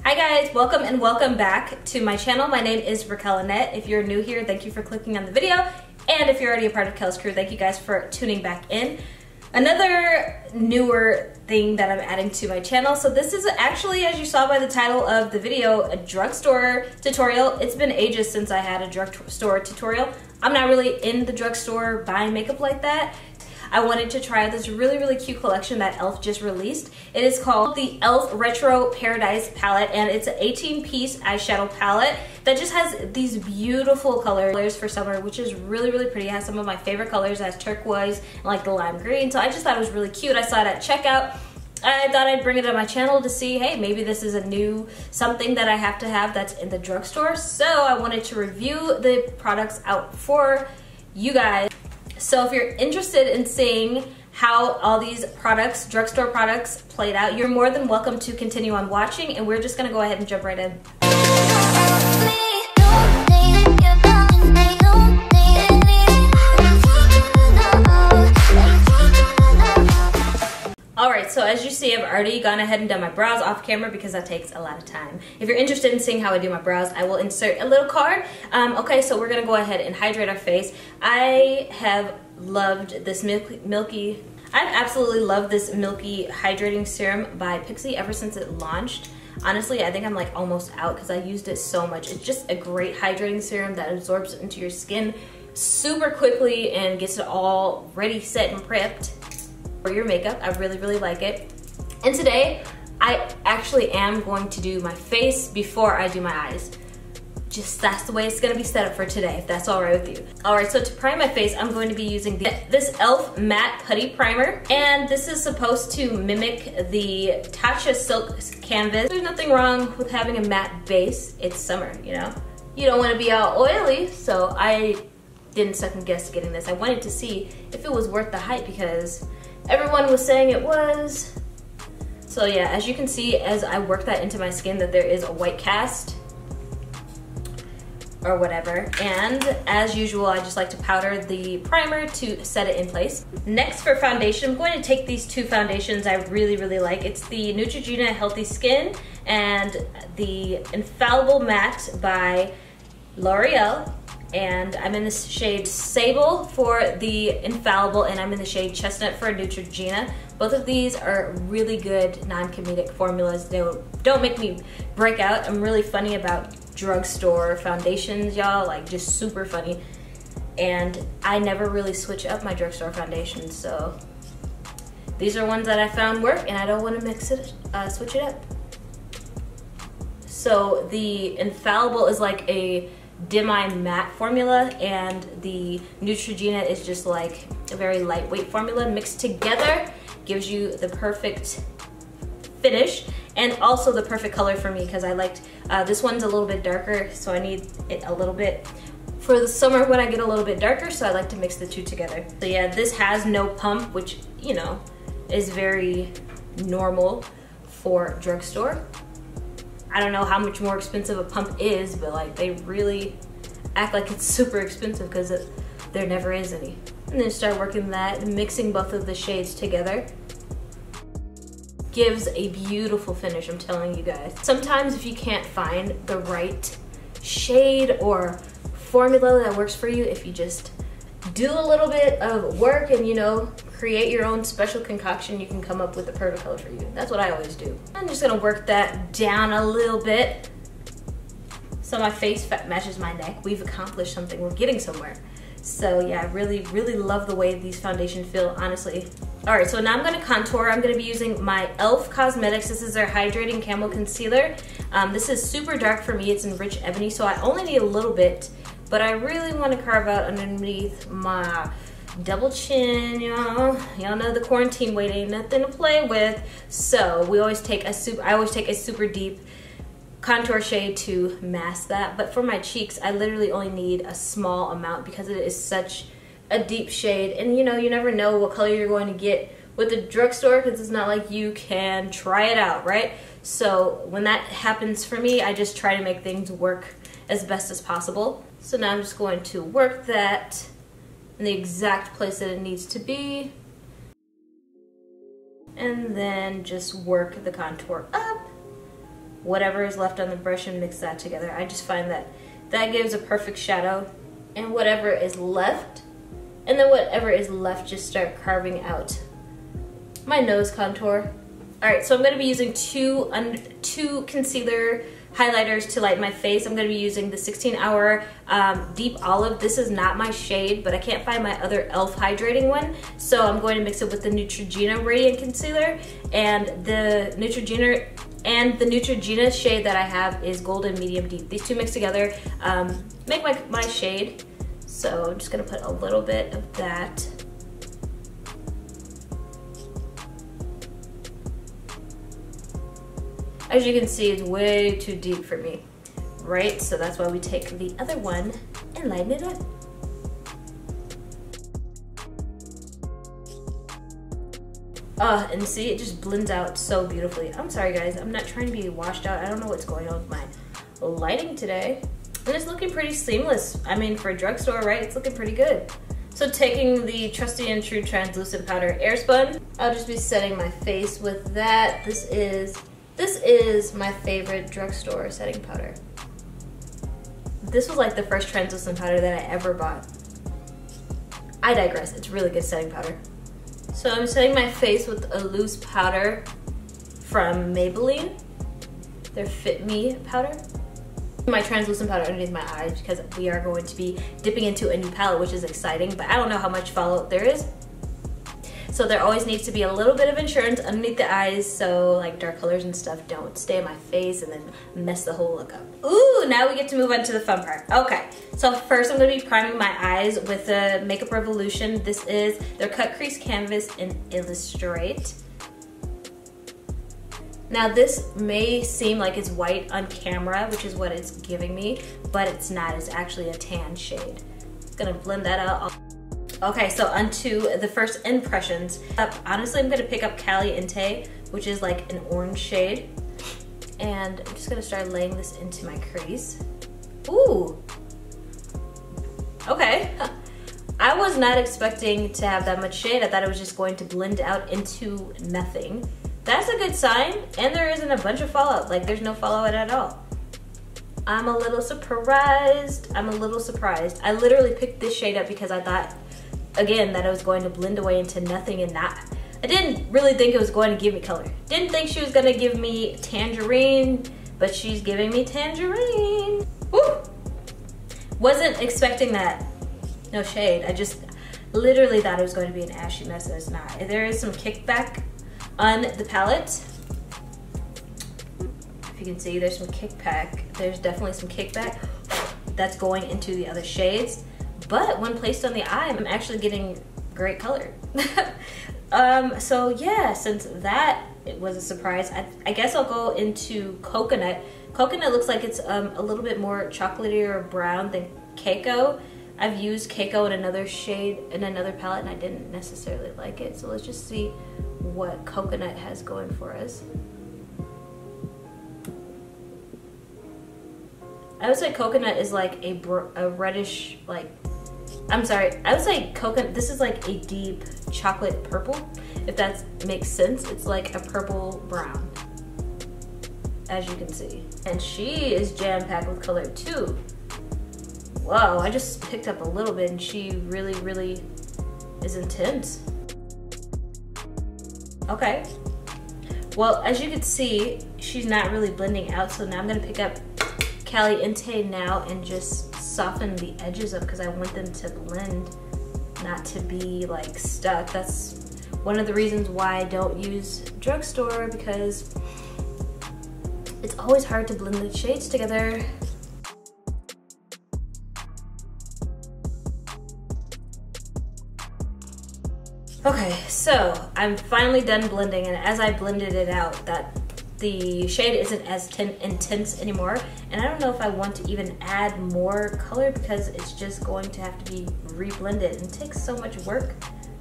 Hi guys, welcome and welcome back to my channel. My name is Raquelle Lynnette. If you're new here, thank you for clicking on the video. And if you're already a part of Kel's crew, thank you guys for tuning back in. Another newer thing that I'm adding to my channel. So this is actually, as you saw by the title of the video, a drugstore tutorial. It's been ages since I had a drugstore tutorial. I'm not really in the drugstore buying makeup like that. I wanted to try this really cute collection that e.l.f. just released. It is called the e.l.f. Retro Paradise Palette, and it's an 18-piece eyeshadow palette that just has these beautiful colors for summer, which is really pretty. It has some of my favorite colors. It has turquoise and like the lime green, so I just thought it was really cute. I saw it at checkout. I thought I'd bring it on my channel to see, hey, maybe this is a new something that I have to have that's in the drugstore. So I wanted to review the products out for you guys. So if you're interested in seeing how all these products, drugstore products, played out, you're more than welcome to continue on watching, and we're just gonna go ahead and jump right in. Alright, so as you see, I've already gone ahead and done my brows off camera because that takes a lot of time. If you're interested in seeing how I do my brows, I will insert a little card. Okay, so we're gonna go ahead and hydrate our face. I have loved this I've absolutely loved this milky hydrating serum by Pixi ever since it launched. Honestly, I think I'm like almost out because I used it so much. It's just a great hydrating serum that absorbs into your skin super quickly and gets it all ready, set, and prepped for your makeup. I really like it. And today, I actually am going to do my face before I do my eyes. Just that's the way it's gonna be set up for today, if that's all right with you. All right, so to prime my face, I'm going to be using this e.l.f. Matte Putty Primer. And this is supposed to mimic the Tatcha Silk Canvas. There's nothing wrong with having a matte base. It's summer, you know? You don't wanna be all oily, so I didn't second guess getting this. I wanted to see if it was worth the hype because everyone was saying it was. So yeah, as you can see, as I work that into my skin, that there is a white cast or whatever. And as usual, I just like to powder the primer to set it in place. Next for foundation, I'm going to take these two foundations I really like. It's the Neutrogena Healthy Skin and the Infallible Matte by L'Oreal. And I'm in the shade Sable for the Infallible, and I'm in the shade Chestnut for Neutrogena. Both of these are really good non-comedic formulas. They don't make me break out. I'm really funny about drugstore foundations, y'all, like just super funny. And I never really switch up my drugstore foundations, so these are ones that I found work, and I don't want to switch it up. So the Infallible is like a demi matte formula, and the Neutrogena is just like a very lightweight formula. Mixed together gives you the perfect finish and also the perfect color for me, because I liked this one's a little bit darker, so I need it a little bit for the summer when I get a little bit darker, so I like to mix the two together. So yeah, this has no pump, which, you know, is very normal for drugstore. I don't know how much more expensive a pump is, but like they really act like it's super expensive because there never is any. And then start working that and mixing both of the shades together. Gives a beautiful finish, I'm telling you guys. Sometimes if you can't find the right shade or formula that works for you, if you just do a little bit of work and, you know, create your own special concoction, you can come up with the perfect color for you. That's what I always do. I'm just gonna work that down a little bit so my face matches my neck. We've accomplished something, we're getting somewhere. So yeah, I really love the way these foundations feel, honestly. All right, so now I'm gonna contour. I'm gonna be using my e.l.f. Cosmetics. This is their Hydrating Camel Concealer. This is super dark for me. It's in Rich Ebony, so I only need a little bit, but I really wanna carve out underneath my double chin, y'all. Y'all know the quarantine weight ain't nothing to play with. So I always take a super deep contour shade to mask that. But for my cheeks, I literally only need a small amount because it is such a deep shade. And you know, you never know what color you're going to get with the drugstore because it's not like you can try it out, right? So when that happens for me, I just try to make things work as best as possible. So now I'm just going to work that in the exact place that it needs to be. And then just work the contour up whatever is left on the brush and mix that together. I just find that that gives a perfect shadow, and whatever is left, and then whatever is left, just start carving out my nose contour. All right, so I'm gonna be using two concealer highlighters to light my face. I'm gonna be using the 16 Hour Deep Olive. This is not my shade, but I can't find my other e.l.f. hydrating one, so I'm going to mix it with the Neutrogena Radiant Concealer, and the Neutrogena shade that I have is Golden Medium Deep. These two mixed together make my shade. So I'm just gonna put a little bit of that. As you can see, it's way too deep for me, right? So that's why we take the other one and lighten it up. And see, it just blends out so beautifully. I'm sorry guys, I'm not trying to be washed out. I don't know what's going on with my lighting today. And it's looking pretty seamless. I mean, for a drugstore, right? It's looking pretty good. So taking the trusty and true translucent powder Airspun, I'll just be setting my face with that. This is my favorite drugstore setting powder. This was like the first translucent powder that I ever bought. I digress, it's really good setting powder. So I'm setting my face with a loose powder from Maybelline, their Fit Me powder. My translucent powder underneath my eyes because we are going to be dipping into a new palette, which is exciting, but I don't know how much fallout there is. So there always needs to be a little bit of insurance underneath the eyes so like dark colors and stuff don't stay in my face and then mess the whole look up. Ooh, now we get to move on to the fun part. Okay, so first I'm gonna be priming my eyes with the Makeup Revolution. This is their Cut Crease Canvas in Illustrate. Now this may seem like it's white on camera, which is what it's giving me, but it's not, it's actually a tan shade. It's gonna blend that out. Okay, so onto the first impressions. Honestly, I'm gonna pick up Caliente, which is like an orange shade. And I'm just gonna start laying this into my crease. Ooh, okay. I was not expecting to have that much shade. I thought it was just going to blend out into nothing. That's a good sign, and there isn't a bunch of fallout. Like, there's no fallout at all. I'm a little surprised. I literally picked this shade up because I thought, again, that it was going to blend away into nothing and not. I didn't really think it was going to give me color. Didn't think she was gonna give me tangerine, but she's giving me tangerine. Woo! Wasn't expecting that. No shade. I just literally thought it was going to be an ashy mess, and it's not. There is some kickback on the palette. If you can see, there's some kickback. There's definitely some kickback that's going into the other shades. But when placed on the eye, I'm actually getting great color. So yeah, since that it was a surprise, I guess I'll go into Coconut. Coconut looks like it's a little bit more chocolatey or brown than Keiko. I've used Keiko in another shade in another palette and I didn't necessarily like it. So let's just see what Coconut has going for us. I would say Coconut is like a reddish, like, I'm sorry, I would say Coconut, this is like a deep chocolate purple, if that makes sense. It's like a purple brown, as you can see. And she is jam-packed with color too. Whoa, I just picked up a little bit and she really, really is intense. Okay, well, as you can see, she's not really blending out, so now I'm gonna pick up Caliente now and just soften the edges up because I want them to blend, not to be like stuck. That's one of the reasons why I don't use Drugstore, because it's always hard to blend the shades together. Okay, so I'm finally done blending, and as I blended it out, that the shade isn't as intense anymore, and I don't know if I want to even add more color because it's just going to have to be reblended, and it takes so much work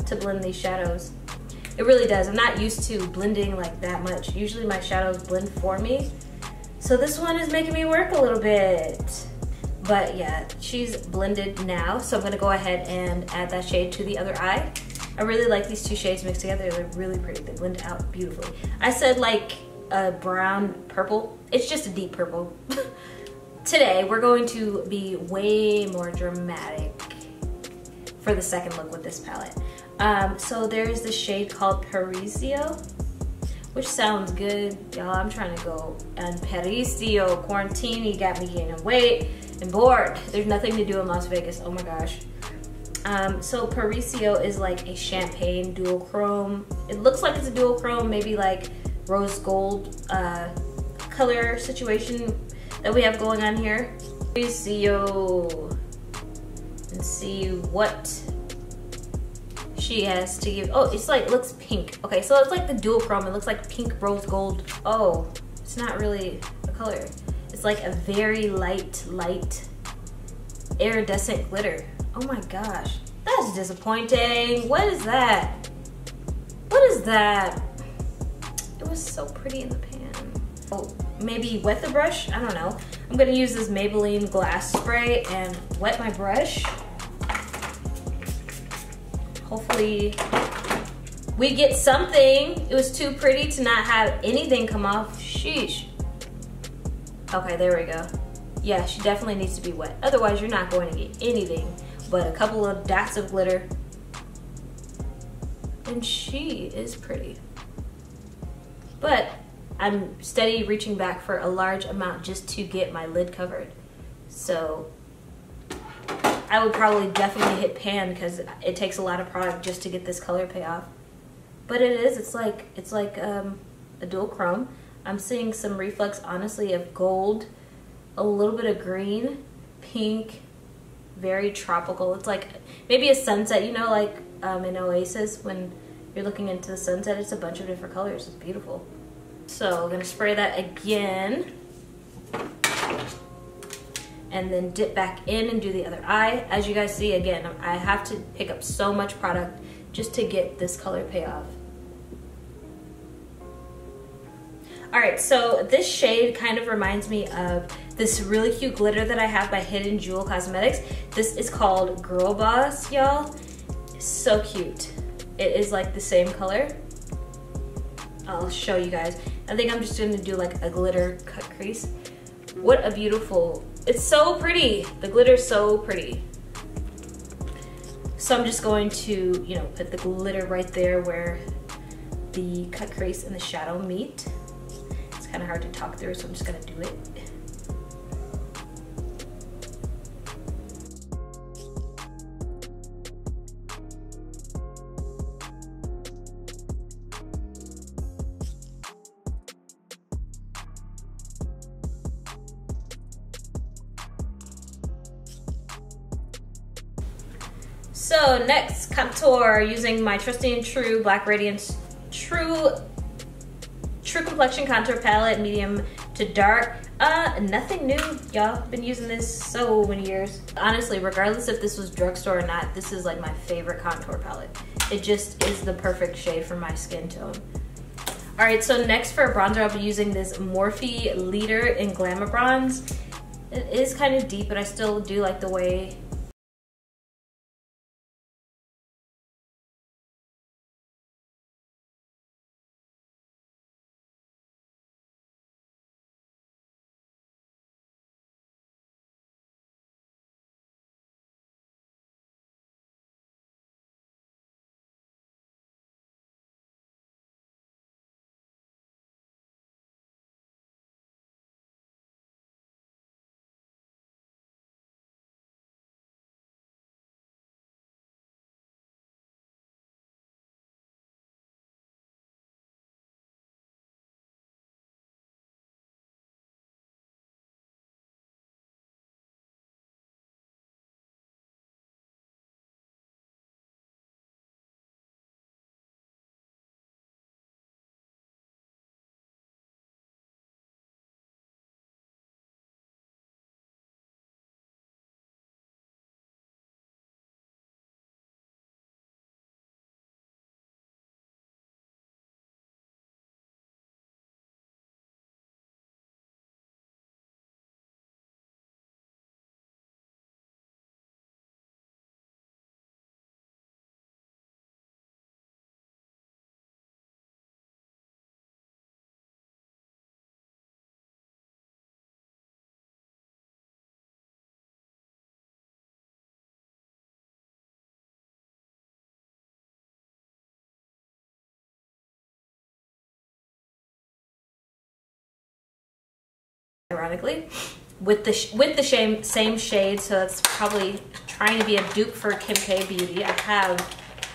to blend these shadows. It really does. I'm not used to blending like that much. Usually my shadows blend for me, so this one is making me work a little bit. But yeah, she's blended now, so I'm gonna go ahead and add that shade to the other eye. I really like these two shades mixed together. They're really pretty. They blend out beautifully. I said like a brown purple. It's just a deep purple. Today, we're going to be way more dramatic for the second look with this palette. So there's this shade called Parisio, which sounds good. Y'all, I'm trying to go and Parisio. Quarantine got me gaining weight and bored. There's nothing to do in Las Vegas. Oh my gosh. So Parisio is like a champagne dual chrome. It looks like it's a dual chrome, maybe like rose gold color situation that we have going on here. Parisio, and see what she has to give. Oh, it's like, looks pink. Okay, so it's like the dual chrome. It looks like pink rose gold. Oh, it's not really a color. It's like a very light iridescent glitter. Oh my gosh, that's disappointing. What is that? What is that? It was so pretty in the pan. Oh, maybe wet the brush? I don't know. I'm gonna use this Maybelline glass spray and wet my brush. Hopefully we get something. It was too pretty to not have anything come off. Sheesh. Okay, there we go. Yeah, she definitely needs to be wet. Otherwise, you're not going to get anything but a couple of dots of glitter. And she is pretty. But I'm steady reaching back for a large amount just to get my lid covered. So I would probably definitely hit pan because it takes a lot of product just to get this color payoff. But it is, it's like a dual chrome. I'm seeing some reflex, honestly, of gold, a little bit of green, pink, very tropical. It's like maybe a sunset, you know, like in Oasis when you're looking into the sunset. It's a bunch of different colors. It's beautiful. So I'm gonna spray that again and then dip back in and do the other eye. As you guys see, again, I have to pick up so much product just to get this color payoff. All right, so this shade kind of reminds me of this really cute glitter that I have by Hidden Jewel Cosmetics. This is called Girl Boss, y'all. So cute. It is like the same color. I'll show you guys. I think I'm just gonna do like a glitter cut crease. What a beautiful, it's so pretty. The glitter's so pretty. So I'm just going to, you know, put the glitter right there where the cut crease and the shadow meet. It's kind of hard to talk through, so I'm just gonna do it. So next, contour using my trusty and true Black Radiance True Complexion Contour Palette, medium to dark. Nothing new, y'all. Been using this so many years. Honestly, regardless if this was Drugstore or not, this is like my favorite contour palette. It just is the perfect shade for my skin tone. All right, so next for a bronzer, I'll be using this Morphe Leader in Glamour Bronze. It is kind of deep, but I still do like the way ironically, with the same shade. So it's probably trying to be a dupe for Kim K Beauty. I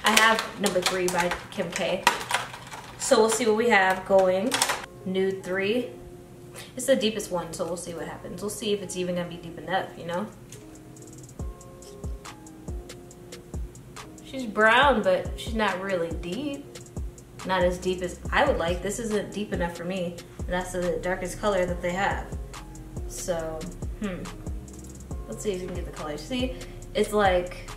have number 3 by Kim K. So we'll see what we have going. Nude 3. It's the deepest one, so we'll see what happens. We'll see if it's even gonna be deep enough, you know? She's brown, but she's not really deep. Not as deep as I would like. This isn't deep enough for me. And that's the darkest color that they have. So, let's see if you can get the color. See, it's like,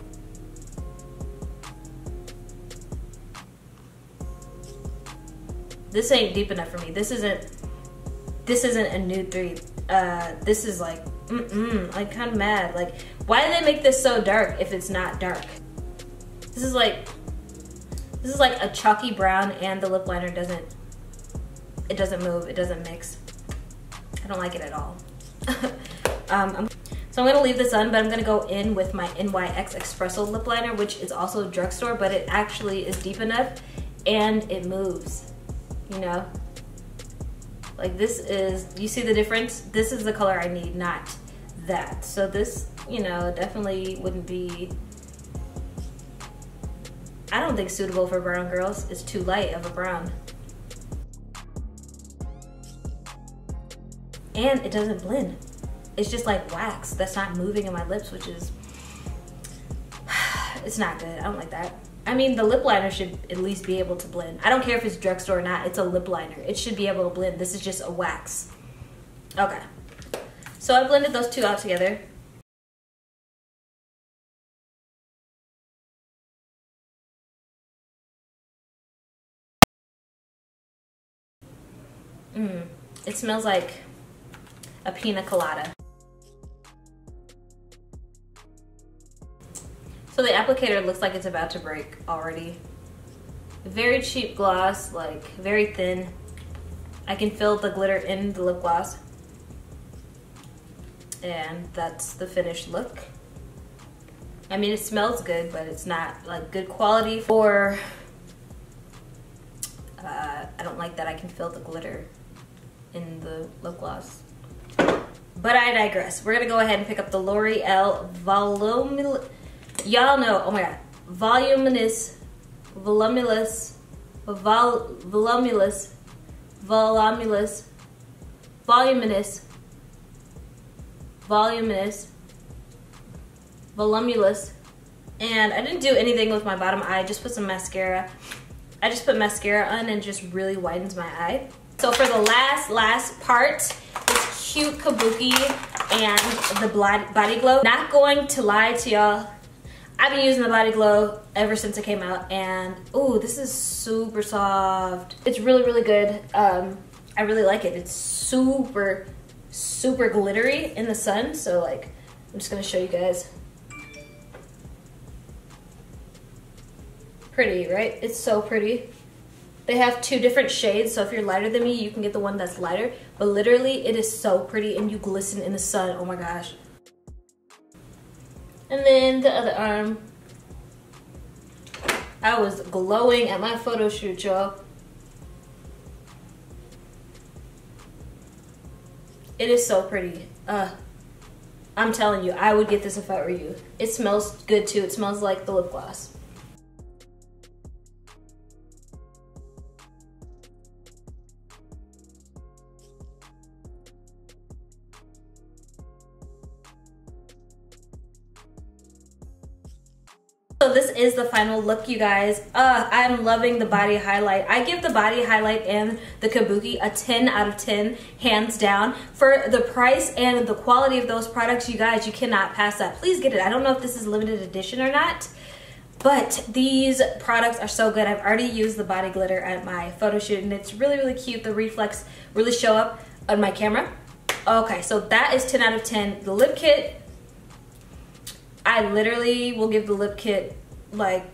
this ain't deep enough for me. This isn't a nude 3. This is like, I'm kind of mad. Like, why did they make this so dark if it's not dark? This is like a chalky brown, and the lip liner doesn't move, it doesn't mix. I don't like it at all. So I'm gonna leave this on, but I'm gonna go in with my NYX Espresso lip liner, which is also Drugstore, but it actually is deep enough and it moves, you know? Like, this is, you see the difference? This is the color I need, not that. So this, you know, definitely wouldn't be, I don't think, suitable for brown girls. It's too light of a brown. And it doesn't blend. It's just like wax that's not moving in my lips, which is, it's not good. I don't like that. I mean, the lip liner should at least be able to blend. I don't care if it's Drugstore or not, it's a lip liner. It should be able to blend. This is just a wax. Okay. So I blended those two out together. It smells like a pina colada. So the applicator looks like it's about to break already. Very cheap gloss, like very thin. I can feel the glitter in the lip gloss. And that's the finished look. I mean, it smells good, but it's not like good quality for, I don't like that I can feel the glitter in the lip gloss. But I digress. We're gonna go ahead and pick up the L'Oreal Voluminous, y'all know, oh my god, voluminous, and I didn't do anything with my bottom eye, just put some mascara. I just put mascara on and just really widens my eye. So for the last part, this cute kabuki and the body glow. Not going to lie to y'all, I've been using the body glow ever since it came out, and ooh, this is super soft. It's really, really good. I really like it. It's super, super glittery in the sun. So like, I'm just gonna show you guys. Pretty, right? It's so pretty. They have 2 different shades, so if you're lighter than me, you can get the one that's lighter. But literally, it is so pretty and you glisten in the sun. Oh my gosh. And then the other arm. I was glowing at my photo shoot, y'all. It is so pretty. I'm telling you, I would get this if I were you. It smells good too. It smells like the lip gloss. So this is the final look, you guys. I'm loving the body highlight. I give the body highlight and the kabuki a 10 out of 10, hands down. For the price and the quality of those products, you guys, you cannot pass that. Please get it. I don't know if this is limited edition or not, but these products are so good. I've already used the body glitter at my photo shoot, and it's really, really cute. The reflex really show up on my camera. Okay, so that is 10 out of 10. The lip kit, I literally will give the lip kit like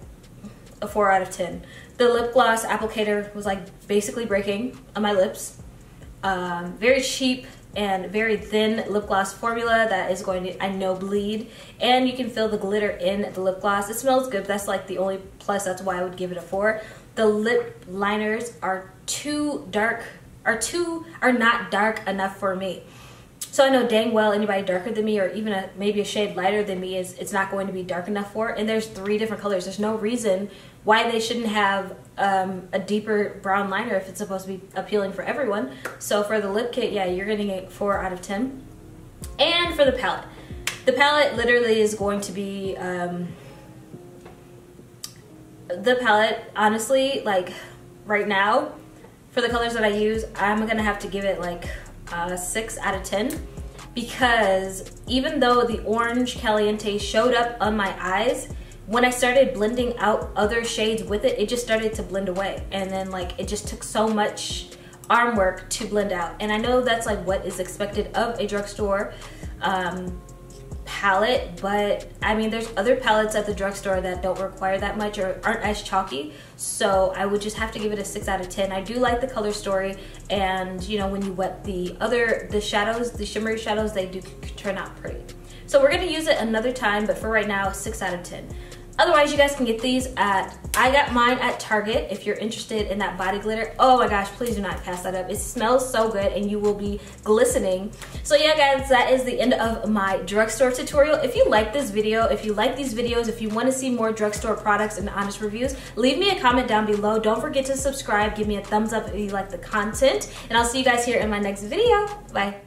a 4 out of 10. The lip gloss applicator was like basically breaking on my lips. Very cheap and very thin lip gloss formula that is going to, I know, bleed. And you can feel the glitter in the lip gloss. It smells good. That's like the only plus. That's why I would give it a 4. The lip liners are too dark, are not dark enough for me. So I know dang well anybody darker than me, or even maybe a shade lighter than me, it's not going to be dark enough for it. And there's 3 different colors. There's no reason why they shouldn't have a deeper brown liner if it's supposed to be appealing for everyone. So for the lip kit, yeah, you're getting a 4 out of 10. And for the palette literally is going to be the palette, honestly, like right now, for the colors that I use, I'm gonna have to give it like a 6 out of 10, because even though the orange Caliente showed up on my eyes, when I started blending out other shades with it, it just started to blend away. And then like it just took so much arm work to blend out. And I know that's like what is expected of a drugstore palette, but I mean there's other palettes at the drugstore that don't require that much or aren't as chalky, so I would just have to give it a 6 out of 10. I do like the color story, and you know, when you wet the shadows, the shimmery shadows, they do turn out pretty. So we're gonna use it another time, but for right now, 6 out of 10. Otherwise, you guys can get these I got mine at Target if you're interested in that body glitter. Oh my gosh, please do not pass that up. It smells so good and you will be glistening. So yeah guys, that is the end of my drugstore tutorial. If you like this video, if you like these videos, if you want to see more drugstore products and honest reviews, leave me a comment down below. Don't forget to subscribe, give me a thumbs up if you like the content, and I'll see you guys here in my next video. Bye.